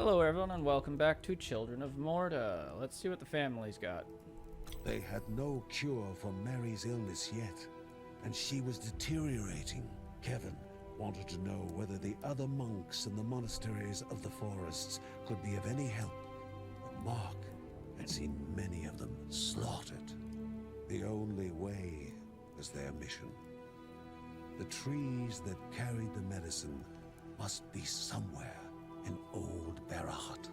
Hello everyone and welcome back to Children of Morta. Let's see what the family's got. They had no cure for Mary's illness yet, and she was deteriorating. Kevin wanted to know whether the other monks in the monasteries of the forests could be of any help. But Mark had seen many of them slaughtered. The only way was their mission. The trees that carried the medicine must be somewhere in old Barahut.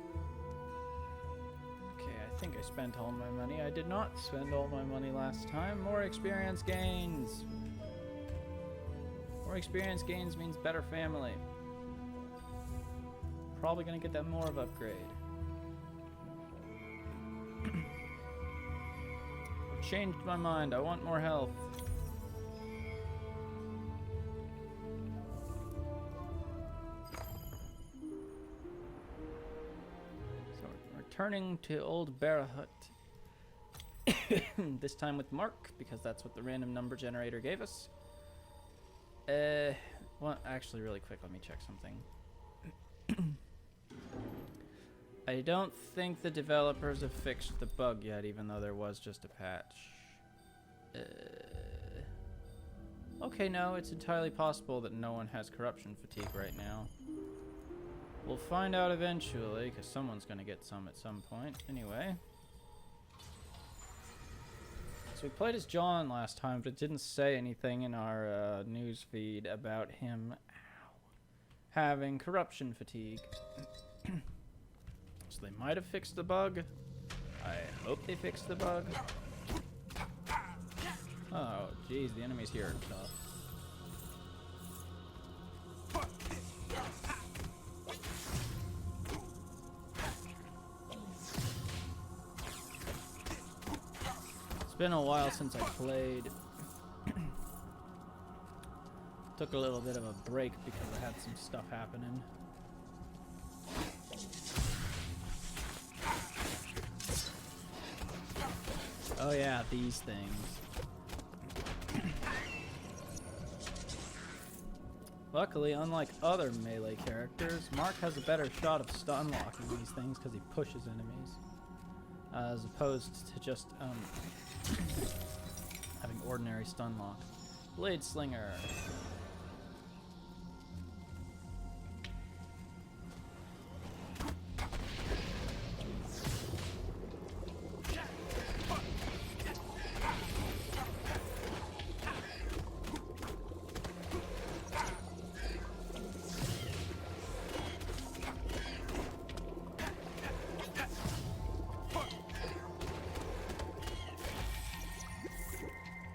Okay, I think I spent all my money. I did not spend all my money last time. More experience gains. More experience gains means better family. Probably gonna get that more of upgrade. Changed my mind. I want more health. Returning to old Barahut. This time with Mark, because that's what the random number generator gave us. Well, actually, really quick, let me check something. I don't think the developers have fixed the bug yet, even though there was just a patch. Okay, no, it's entirely possible that no one has corruption fatigue right now. We'll find out eventually, because someone's going to get some at some point. Anyway. So we played as John last time, but it didn't say anything in our news feed about him having corruption fatigue. So they might have fixed the bug. I hope they fixed the bug. Oh, geez, the enemies here are tough. It's been a while since I played. Took a little bit of a break because I had some stuff happening. Oh yeah, these things. Luckily, unlike other melee characters, Mark has a better shot of stun locking these things because he pushes enemies. As opposed to just having ordinary stun lock. Blade Slinger.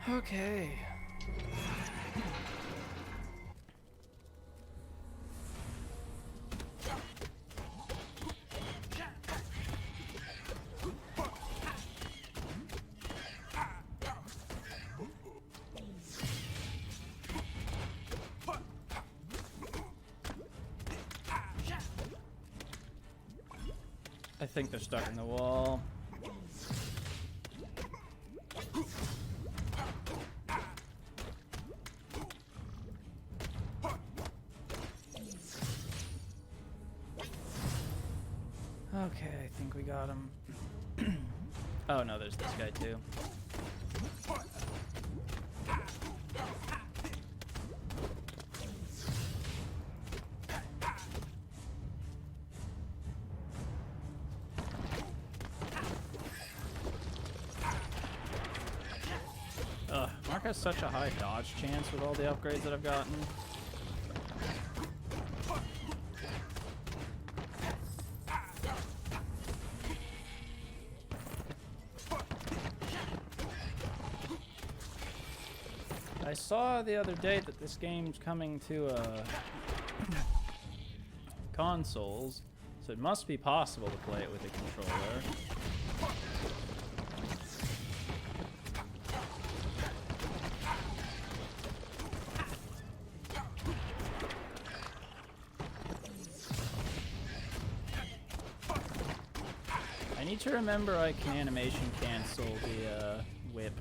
Okay. I think they're stuck in the wall. Okay, I think we got him. Oh no, there's this guy too. Ugh, Mark has such a high dodge chance with all the upgrades that I've gotten. I saw the other day that this game's coming to consoles, so it must be possible to play it with a controller. I need to remember I can animation cancel the whip.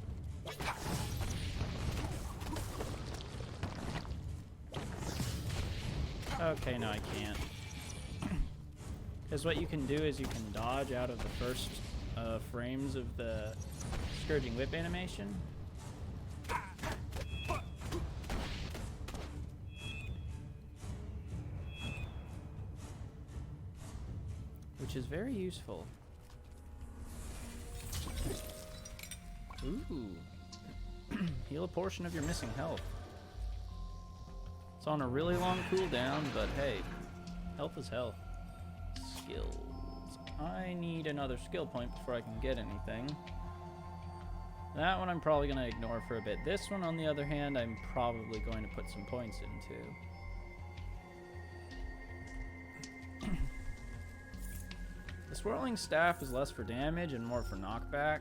Okay, no, I can't. Because what you can do is you can dodge out of the first frames of the Scourging Whip animation. Which is very useful. Ooh. Heal a portion of your missing health. It's on a really long cooldown, but hey, health is health. Skills. I need another skill point before I can get anything. That one I'm probably going to ignore for a bit. This one, on the other hand, I'm probably going to put some points into. The Swirling Staff is less for damage and more for knockback.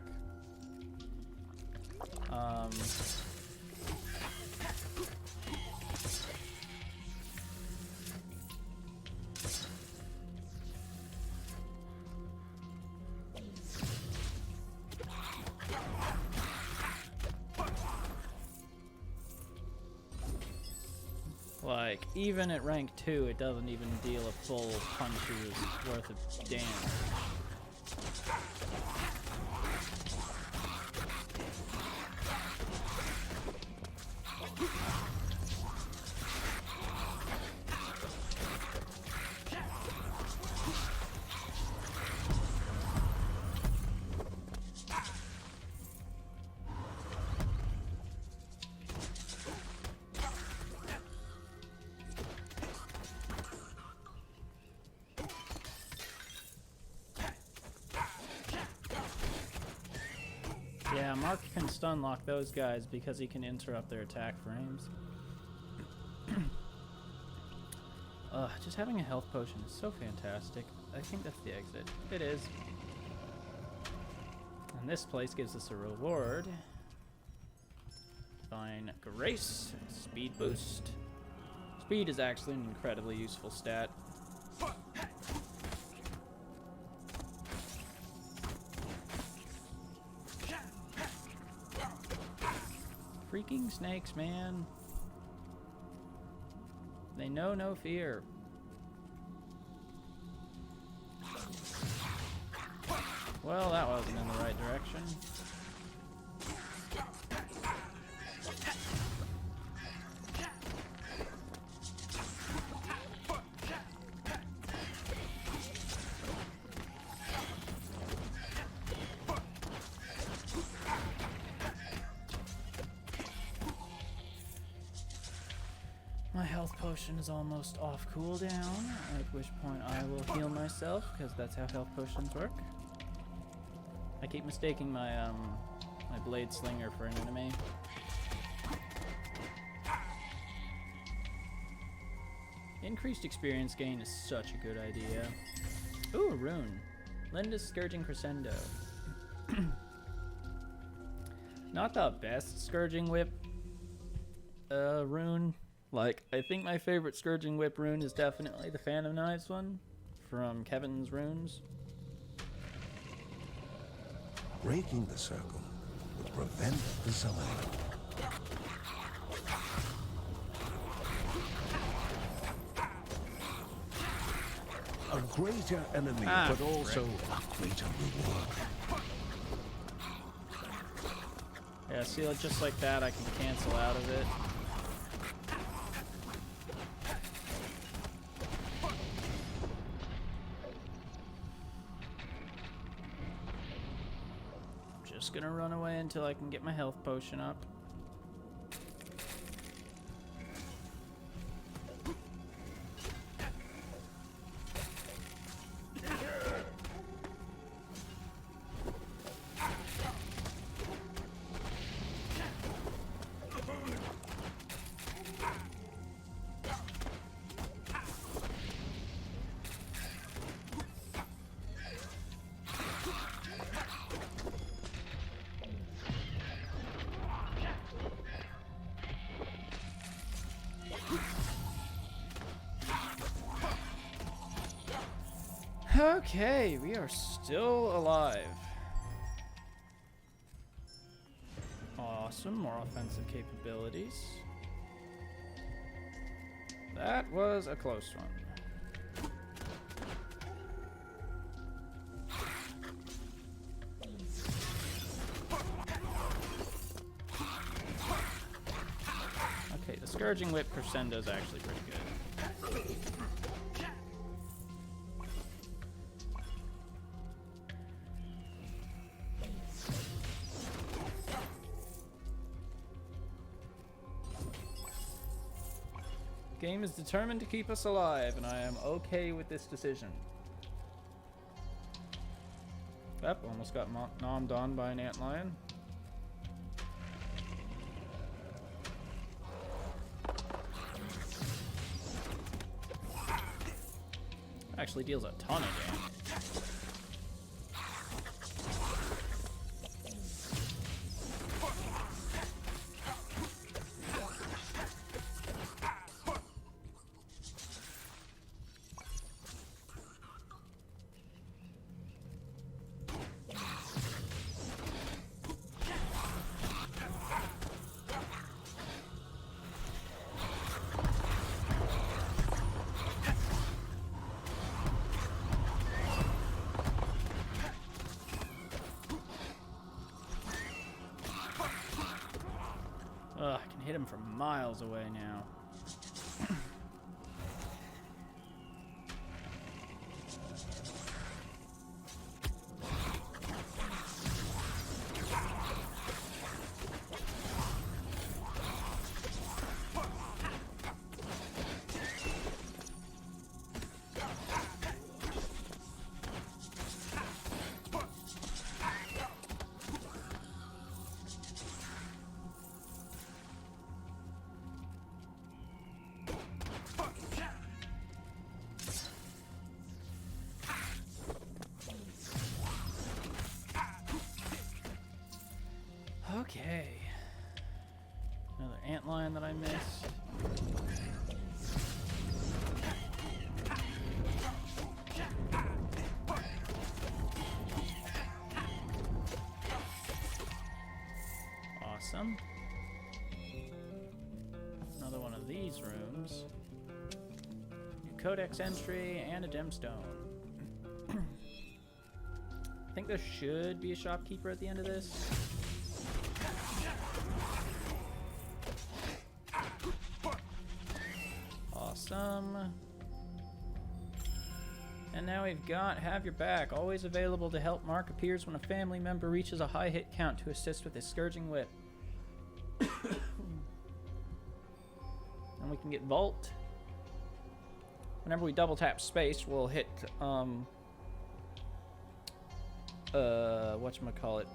Like, even at rank 2, it doesn't even deal a full punch's worth of damage. Yeah, Mark can stun lock those guys because he can interrupt their attack frames. Just having a health potion is so fantastic. I think that's the exit. It is. And this place gives us a reward. Divine Grace. Speed boost. Speed is actually an incredibly useful stat. Freaking snakes, man. They know no fear. Well, that wasn't in the right direction. My health potion is almost off cooldown, at which point I will heal myself, because that's how health potions work. I keep mistaking my my blade slinger for an enemy. Increased experience gain is such a good idea. Ooh, a rune. Linda's Scourging Crescendo. Not the best Scourging Whip rune. Like, I think my favorite Scourging Whip rune is definitely the Fan of Knives one from Kevin's Runes. Breaking the circle would prevent the summoning. A greater enemy, but also a greater reward. Yeah, see, just like that, I can cancel out of it. Just gonna run away until I can get my health potion up. Okay, we are still alive. Awesome, more offensive capabilities. That was a close one. Scourging Whip crescendo is actually pretty good. Game is determined to keep us alive, and I am okay with this decision. Yep, almost got nommed on by an antlion. Actually deals a ton of damage. Ugh, I can hit him from miles away now. Okay. Another antlion that I missed. Awesome. Another one of these rooms. New codex entry and a gemstone. I think there should be a shopkeeper at the end of this. Awesome. And now we've got Have Your Back. Always available to help. Mark appears when a family member reaches a high hit count to assist with his Scourging Whip. And we can get Vault. Whenever we double tap space, we'll hit, whatchamacallit.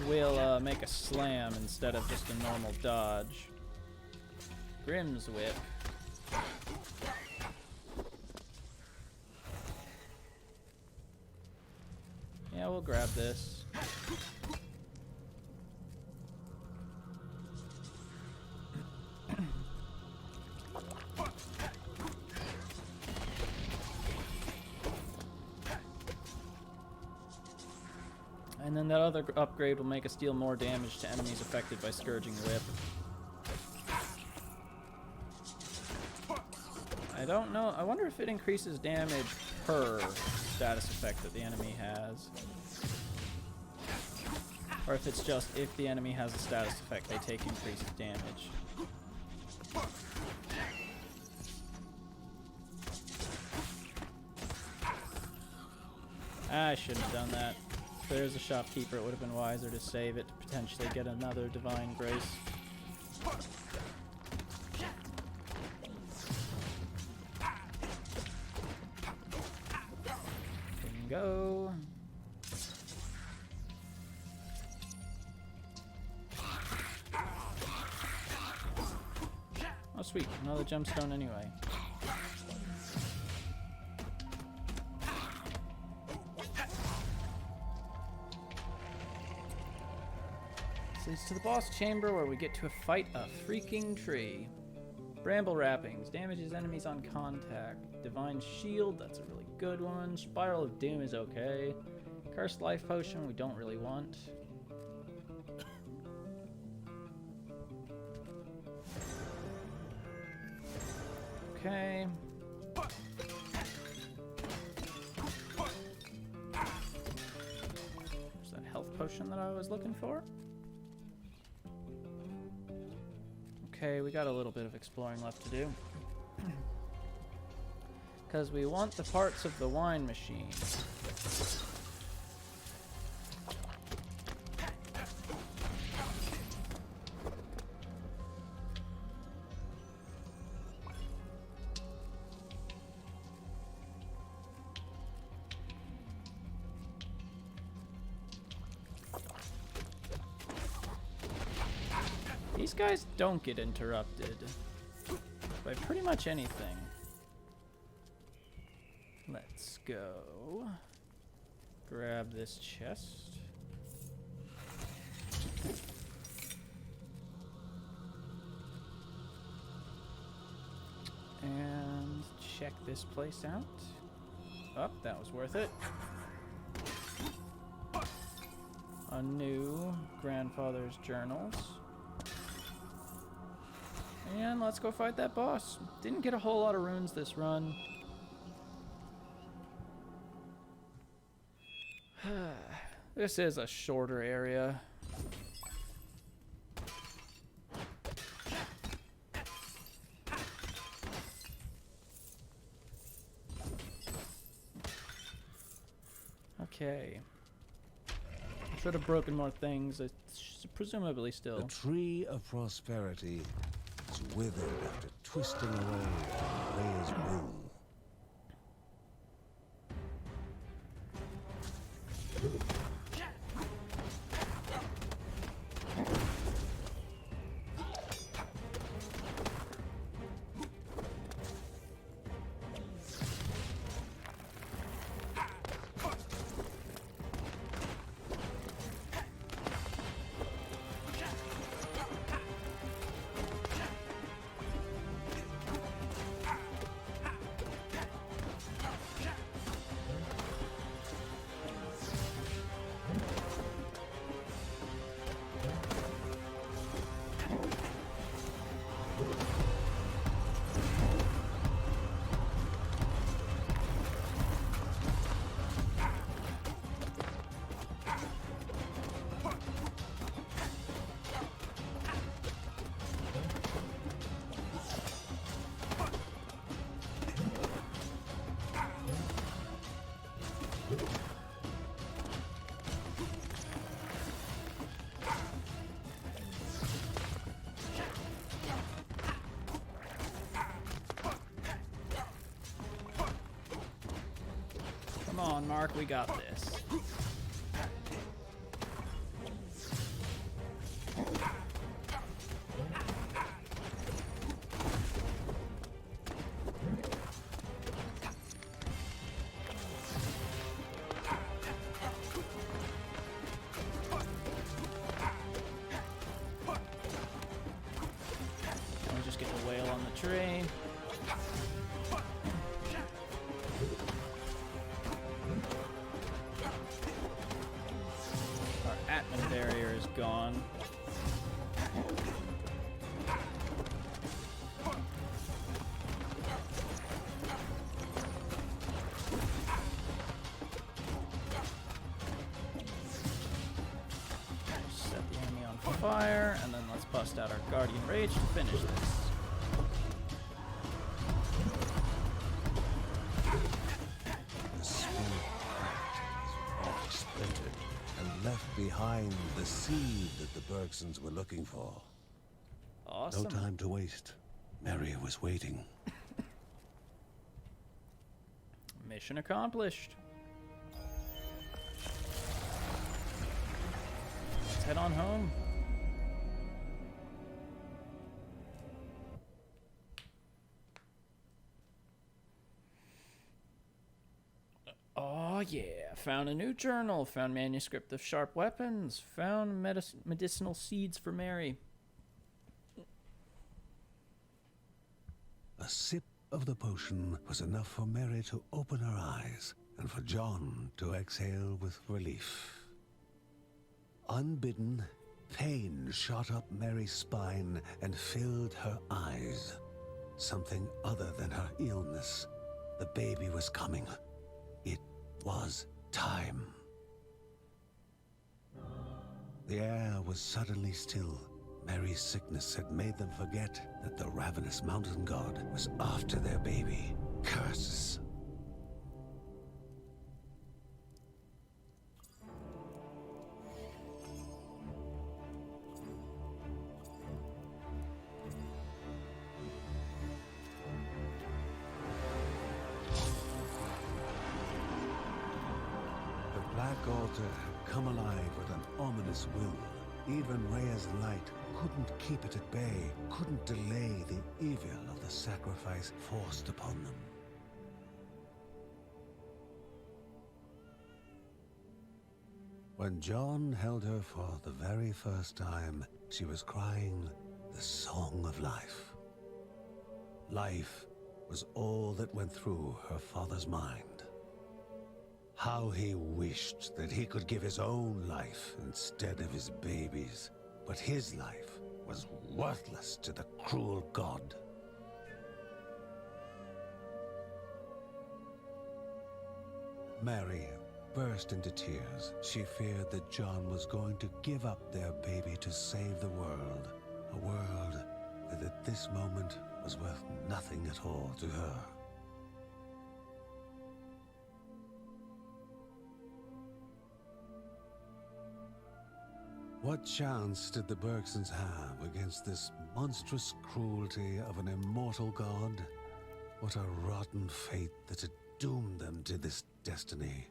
We'll make a slam instead of just a normal dodge. Grimm's Whip. Yeah, we'll grab this. And then that other upgrade will make us deal more damage to enemies affected by Scourging Whip. I don't know. I wonder if it increases damage per status effect that the enemy has. Or if it's just if the enemy has a status effect, they take increased damage. I shouldn't have done that. If there's a shopkeeper, it would have been wiser to save it to potentially get another Divine Grace. Go. Oh, sweet. Another gemstone anyway. This leads to the boss chamber where we get to fight a freaking tree. Bramble Wrappings. Damages enemies on contact. Divine Shield. That's a really good one. Spiral of Doom is okay. Cursed Life Potion we don't really want. Okay. There's that health potion that I was looking for. Okay, we got a little bit of exploring left to do. Because we want the parts of the wine machine. These guys don't get interrupted by pretty much anything. Let's go. Grab this chest. And check this place out. Oh, that was worth it. A new grandfather's journals. And let's go fight that boss. Didn't get a whole lot of runes this run. This is a shorter area. Okay. Should have broken more things. It's presumably still. The tree of prosperity is withered after twisting away from Rhea's will. Come on, Mark, we got this. Now we just get the whale on the tree. Atman barrier is gone. Set the enemy on fire, and then let's bust out our Guardian Rage to finish this. The spirit cracked as rock splintered and left behind the seed that the Bergsons were looking for. Awesome. No time to waste. Mary was waiting. Mission accomplished. Let's head on home. Oh yeah, found a new journal, found manuscript of sharp weapons, found medicinal seeds for Mary. A sip of the potion was enough for Mary to open her eyes, and for John to exhale with relief. Unbidden, pain shot up Mary's spine and filled her eyes. something other than her illness. The baby was coming. It was time. The air was suddenly still. Mary's sickness had made them forget that the ravenous mountain god was after their baby. Curses. The Black Altar had come alive with an ominous will. Even Rhea's light couldn't keep it at bay, couldn't delay the evil of the sacrifice forced upon them. When John held her for the very first time, she was crying the song of life. Life was all that went through her father's mind. How he wished that he could give his own life instead of his baby's. But his life was worthless to the cruel god. Mary burst into tears. She feared that John was going to give up their baby to save the world. A world that at this moment was worth nothing at all to her. What chance did the Bergsons have against this monstrous cruelty of an immortal god? What a rotten fate that had doomed them to this destiny.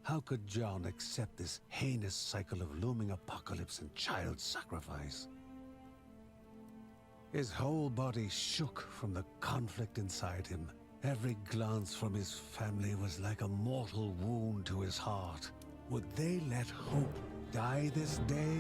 How could John accept this heinous cycle of looming apocalypse and child sacrifice? His whole body shook from the conflict inside him. Every glance from his family was like a mortal wound to his heart. Would they let hope die this day?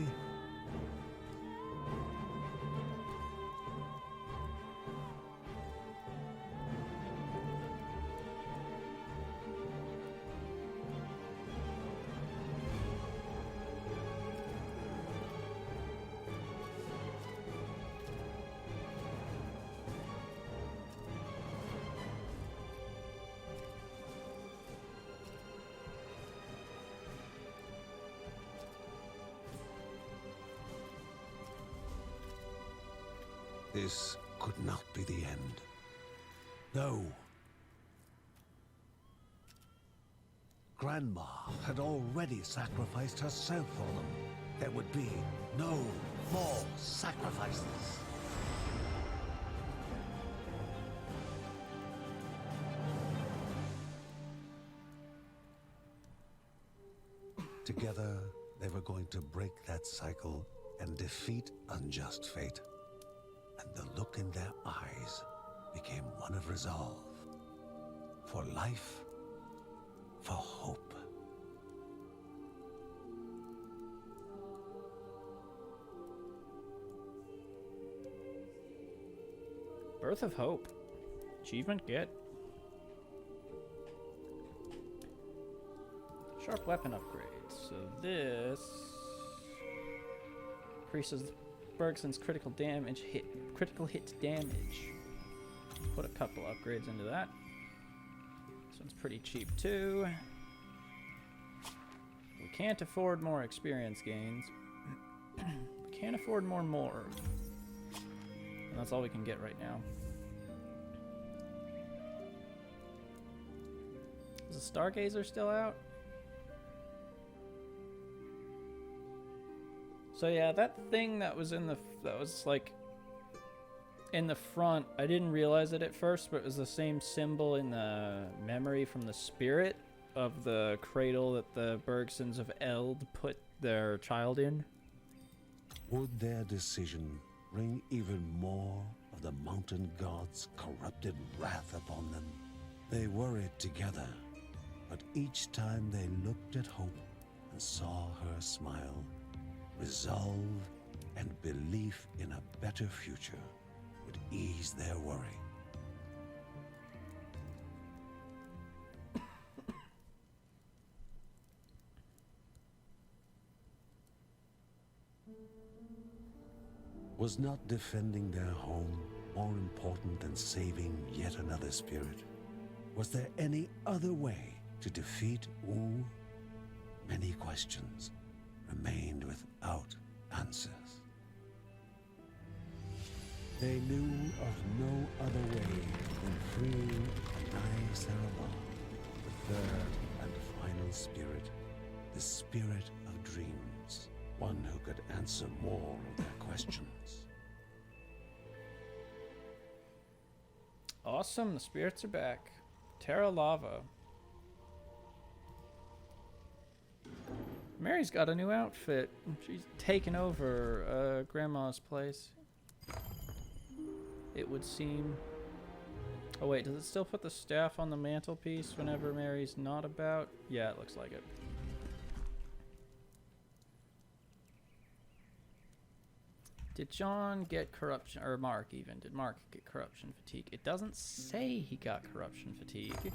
This could not be the end. No. Grandma had already sacrificed herself for them. There would be no more sacrifices. Together, they were going to break that cycle and defeat unjust fate. And the look in their eyes became one of resolve. For life, for hope. Birth of Hope. Achievement get. Sharp weapon upgrades. So this increases Bergson's critical hit damage. Put a couple upgrades into that. This one's pretty cheap too. We can't afford more experience gains. We can't afford more. And that's all we can get right now. Is the Stargazer still out? So yeah, that thing that was like in the front, I didn't realize it at first, but it was the same symbol in the memory from the spirit of the cradle that the Bergsons of Eld put their child in. Would their decision bring even more of the mountain god's corrupted wrath upon them? They worried together, but each time they looked at Hope and saw her smile, resolve and belief in a better future would ease their worry. Was not defending their home more important than saving yet another spirit? Was there any other way to defeat Wu? Many questions remained without answers. They knew of no other way than freeing Anai Sarabah, the third and final spirit, the spirit of dreams, one who could answer more of their questions. Awesome, the spirits are back. Terra Lava. Mary's got a new outfit. She's taken over Grandma's place, it would seem. Oh wait, does it still put the staff on the mantelpiece whenever Mary's not about? Yeah, it looks like it. Did John get corruption, or Mark even? Did Mark get corruption fatigue? It doesn't say he got corruption fatigue.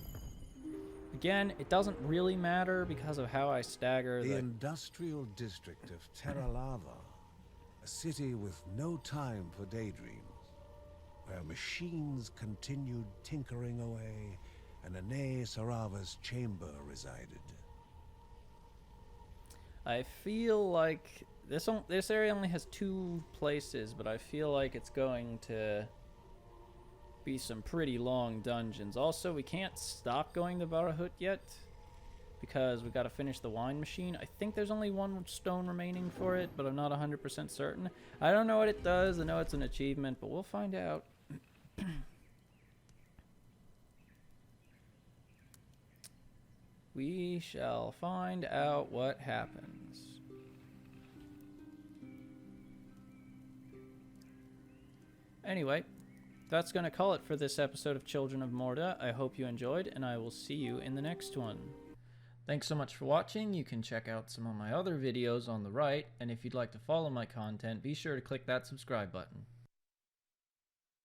Again, it doesn't really matter because of how I stagger the industrial district of Terra Lava, a city with no time for daydreams, where machines continued tinkering away and Anai Sarava's chamber resided. I feel like this area only has 2 places, but I feel like it's going to be some pretty long dungeons. Also, we can't stop going to Barahut yet because we got to finish the wine machine. I think there's only 1 stone remaining for it, but I'm not 100% certain. I don't know what it does. I know it's an achievement, but we'll find out. We shall find out what happens. Anyway, that's going to call it for this episode of Children of Morta. I hope you enjoyed, and I will see you in the next one. Thanks so much for watching. You can check out some of my other videos on the right, and if you'd like to follow my content, be sure to click that subscribe button.